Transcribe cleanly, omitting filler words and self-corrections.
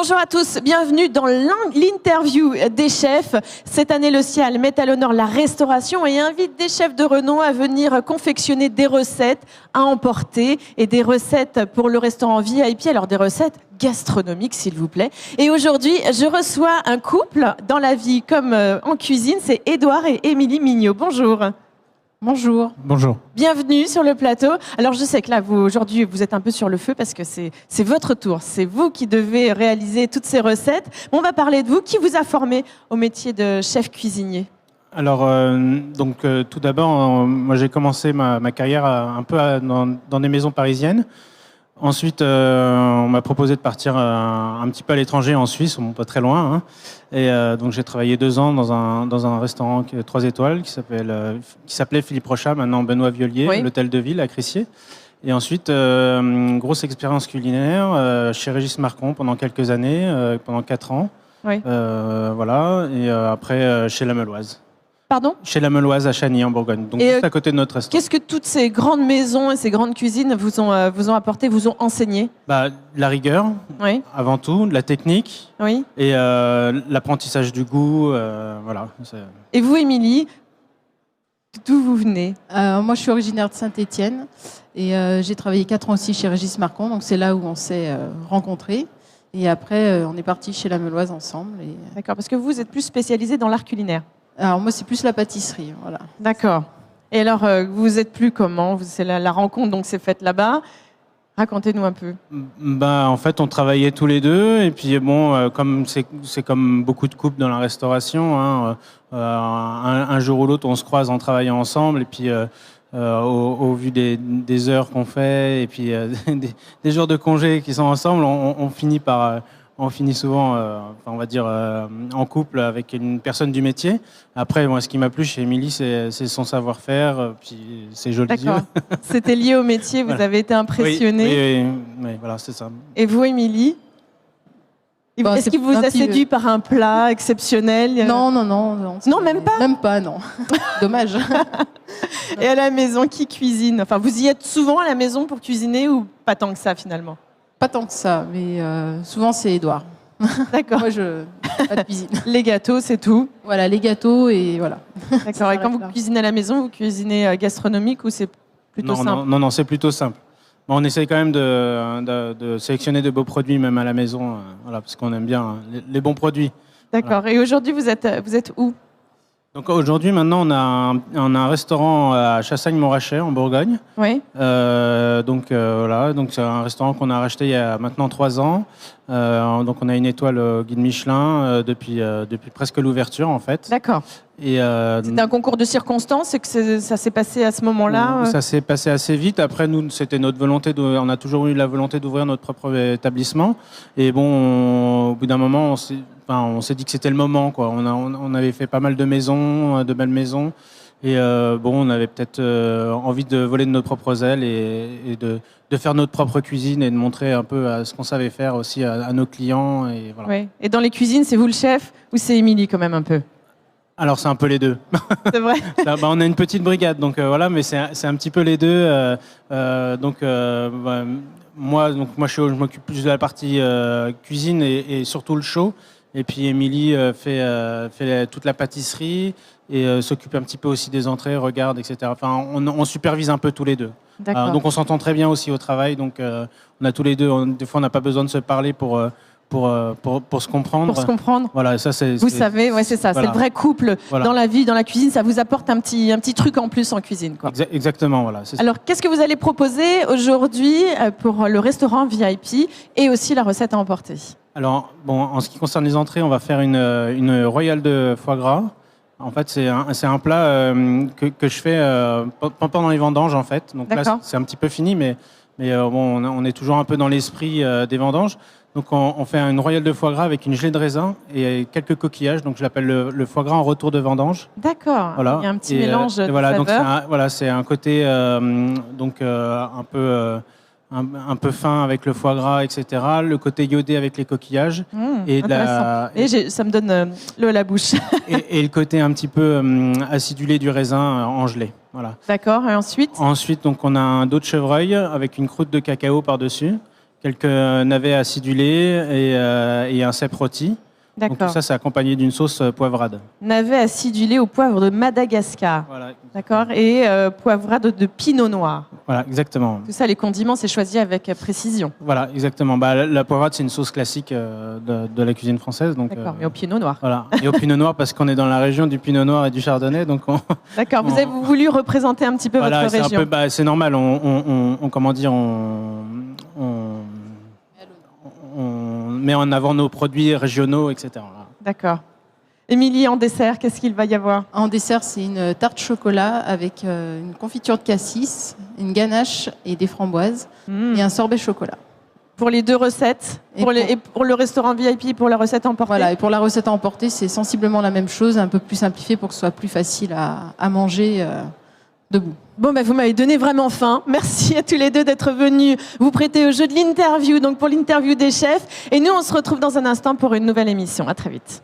Bonjour à tous, bienvenue dans l'interview des chefs. Cette année, le Cial met à l'honneur la restauration et invite des chefs de renom à venir confectionner des recettes à emporter et des recettes pour le restaurant VIP. Alors des recettes gastronomiques, s'il vous plaît. Et aujourd'hui, je reçois un couple dans la vie comme en cuisine, c'est Édouard et Émilie Mignot. Bonjour. Bonjour. Bonjour. Bienvenue sur le plateau. Alors je sais que là, aujourd'hui, vous êtes un peu sur le feu parce que c'est votre tour. C'est vous qui devez réaliser toutes ces recettes. On va parler de vous. Qui vous a formé au métier de chef cuisinier ? Alors, tout d'abord, moi j'ai commencé ma carrière dans des maisons parisiennes. Ensuite, on m'a proposé de partir un petit peu à l'étranger, en Suisse, pas très loin. Hein. Et donc j'ai travaillé 2 ans dans un restaurant 3 étoiles qui s'appelait Philippe Rochat, maintenant Benoît Violier, oui. l'hôtel de ville à Crissier. Et ensuite, grosse expérience culinaire chez Régis Marcon pendant quelques années, pendant 4 ans. Oui. Voilà. Et après, chez La Meuloise. Pardon ? Chez La Meuloise à Chagny, en Bourgogne, donc juste à côté de notre restaurant. Qu'est-ce que toutes ces grandes maisons et ces grandes cuisines vous ont apporté, vous ont enseigné ? La rigueur, Oui. avant tout, de la technique Oui. et l'apprentissage du goût. Voilà. Et vous, Émilie, d'où vous venez ? Moi, je suis originaire de Saint-Étienne et j'ai travaillé 4 ans aussi chez Régis Marcon, donc c'est là où on s'est rencontrés. Et après, on est partis chez La Meuloise ensemble. D'accord, parce que vous êtes plus spécialisée dans l'art culinaire. Alors moi, c'est plus la pâtisserie, voilà. D'accord. Et alors, vous êtes plus comment ? C'est la rencontre, donc c'est faite là-bas. Racontez-nous un peu. En fait, on travaillait tous les deux et puis comme c'est comme beaucoup de couples dans la restauration, hein, un jour ou l'autre, on se croise en travaillant ensemble et puis au vu des heures qu'on fait et puis des jours de congé qui sont ensemble, on finit souvent, on va dire, en couple avec une personne du métier. Après, moi, ce qui m'a plu chez Émilie, c'est son savoir-faire, puis ses jolis yeux. D'accord. C'était lié au métier, vous Voilà. avez été impressionnée. Oui, voilà, c'est ça. Et vous, Émilie ? Est-ce qu'il vous a séduit par un plat exceptionnel ? Non. Non, même pas ? Même pas, non. Dommage. Et à la maison, qui cuisine ? Enfin, vous y êtes souvent à la maison pour cuisiner ou pas tant que ça, finalement ? Pas tant que ça, mais souvent c'est Édouard. D'accord. Moi, pas de cuisine. Les gâteaux, c'est tout. Voilà, les gâteaux et voilà. D'accord. Et quand vous cuisinez à la maison, vous cuisinez gastronomique ou c'est plutôt simple ? Non, c'est plutôt simple. Bon, on essaye quand même de sélectionner de beaux produits même à la maison, voilà, parce qu'on aime bien les bons produits. D'accord. Voilà. Et aujourd'hui, vous êtes où ? Donc aujourd'hui, maintenant, on a un restaurant à Chassagne-Montrachet en Bourgogne. Oui. Voilà, donc c'est un restaurant qu'on a racheté il y a maintenant 3 ans. Donc on a une étoile au guide Michelin depuis presque l'ouverture en fait. D'accord. Et c'était un concours de circonstances et que ça s'est passé à ce moment-là. Ça s'est passé assez vite. Après, nous, c'était notre volonté. On a toujours eu la volonté d'ouvrir notre propre établissement. Et bon, au bout d'un moment, on s'est dit que c'était le moment, quoi. On avait fait pas mal de maisons, de belles maisons. Et on avait peut-être envie de voler de notre propre ailes et de faire notre propre cuisine et de montrer un peu ce qu'on savait faire aussi à nos clients. Et voilà. Oui. Et dans les cuisines, c'est vous le chef ou c'est Émilie quand même un peu ? Alors c'est un peu les deux. C'est vrai. On a une petite brigade, donc voilà, mais c'est un petit peu les deux. Moi, je m'occupe plus de la partie cuisine et surtout le show. Et puis Émilie fait toute la pâtisserie et s'occupe un petit peu aussi des entrées, regarde, etc. Enfin, on supervise un peu tous les deux. Donc on s'entend très bien aussi au travail. Donc on a tous les deux. Des fois, on n'a pas besoin de se parler pour se comprendre. Pour se comprendre. Voilà, ça c'est. Vous savez, ouais, c'est ça. Voilà. C'est le vrai couple Voilà. dans la vie, dans la cuisine. Ça vous apporte un petit truc en plus en cuisine, quoi. Exactement, voilà. Alors, qu'est-ce que vous allez proposer aujourd'hui pour le restaurant VIP et aussi la recette à emporter ? Alors, en ce qui concerne les entrées, on va faire une royale de foie gras. En fait, c'est un plat que je fais pendant les vendanges, en fait. Donc là, c'est un petit peu fini, mais on est toujours un peu dans l'esprit des vendanges. Donc, on fait une royale de foie gras avec une gelée de raisin et quelques coquillages. Donc, je l'appelle le foie gras en retour de vendange. D'accord. Voilà. Il y a un petit mélange de saveurs. Donc, c'est un côté un peu fin avec le foie gras, etc. Le côté iodé avec les coquillages. Ça me donne l'eau à la bouche. et le côté un petit peu acidulé du raisin en gelée. Voilà. D'accord. Et ensuite ? Ensuite, donc, on a un dos de chevreuil avec une croûte de cacao par-dessus. quelques navets acidulés et un cèpe rôti. Donc tout D'accord. ça, c'est accompagné d'une sauce poivrade. Navet acidulé au poivre de Madagascar. Voilà, D'accord. Et poivrade de pinot noir. voilà, exactement. Tout ça, les condiments, c'est choisi avec précision. Voilà, exactement. Bah, la poivrade, c'est une sauce classique de la cuisine française. Donc, D'accord, mais au pinot noir. voilà. Et au pinot noir, parce qu'on est dans la région du pinot noir et du chardonnay. Donc D'accord, vous avez voulu représenter un petit peu voilà, votre c'est région. c'est normal. Comment dire, on met en avant nos produits régionaux, etc. D'accord. Émilie, en dessert, qu'est-ce qu'il va y avoir? En dessert, c'est une tarte chocolat avec une confiture de cassis, une ganache et des framboises et un sorbet chocolat. Pour les deux recettes, Et pour le restaurant VIP, pour la recette emportée. Voilà, et pour la recette à emporter, c'est sensiblement la même chose, un peu plus simplifié pour que ce soit plus facile à manger debout. Bon, vous m'avez donné vraiment faim. Merci à tous les deux d'être venus vous prêter au jeu de l'interview, donc pour l'interview des chefs. Et nous, on se retrouve dans un instant pour une nouvelle émission. À très vite.